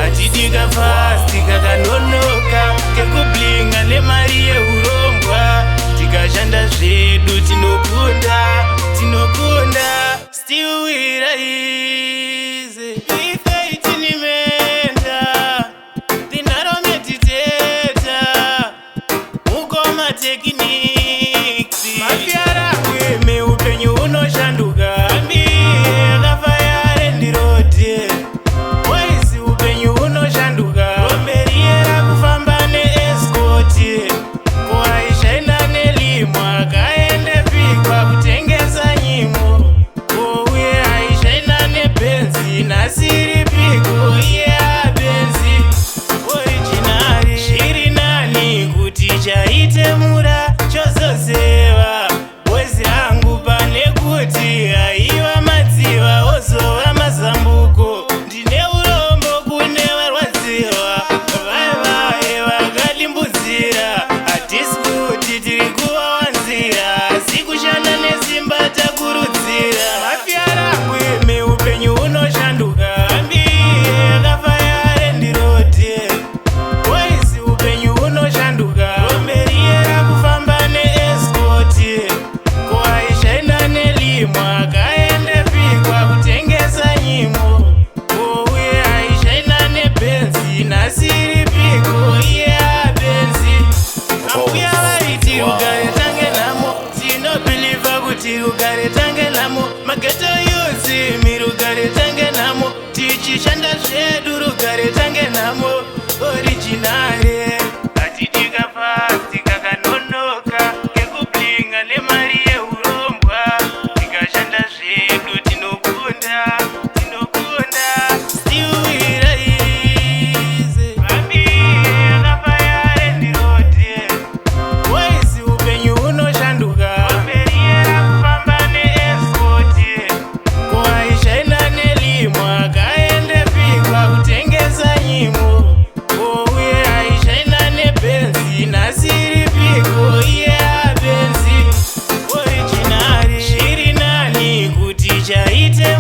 Atidika fast kakanonoka kekublinga nemari yeurongwa tikashanda zvedu tinokunda still we rise ife tinimenda tinaro meditata mukoma techniques mafyara kweme upenyu unoshanduka ambi yakafaya rendirode wezi upenyu unoshanduka romberiera kufamba neeskoti kuaishaina nelimwa kaende pikwa kutengesa nyimo kouye aishaina nebenzi nasiri piko iye abenzi originari zviri nani kuti chaite mura chozoseva bwezi rangu pane kuti aiva madziva ozova mazambuko ndine urombo kune varwadziwa vaevae vakalimbudzira hatisi kuti tiri kuvawanzira asi kushanda nesimba takurudzira mafyara kweme upenyu unoshanduka ambi yakafaya rendirode wezi upenyu unoshanduka romberiera kufamba neeskoti kuaishaina nelimwa kaende pikwa kutengesa nyimo kouye aishaina nebenzi nasiri piko iye abenzi ambuya vaiti rugare tange namo tinobhiliva kuti rugare tange namo mageto yuzi mirugare tange namo tichishanda zvedu rugare tange namo originare atidika fasti kakanonoka kekublinga nemari yeurombwa tikashanda zvedu tinokunda still we rise ambi yakafaya rendirode wezi upenyu unoshanduka romberiera kufamba neeskoti kuaishaina nelimwa kaende pikwa kutengesa nyimo kouye aishaina nebenzi nasiri piko iye abenzi originari zviri nani kuti chaite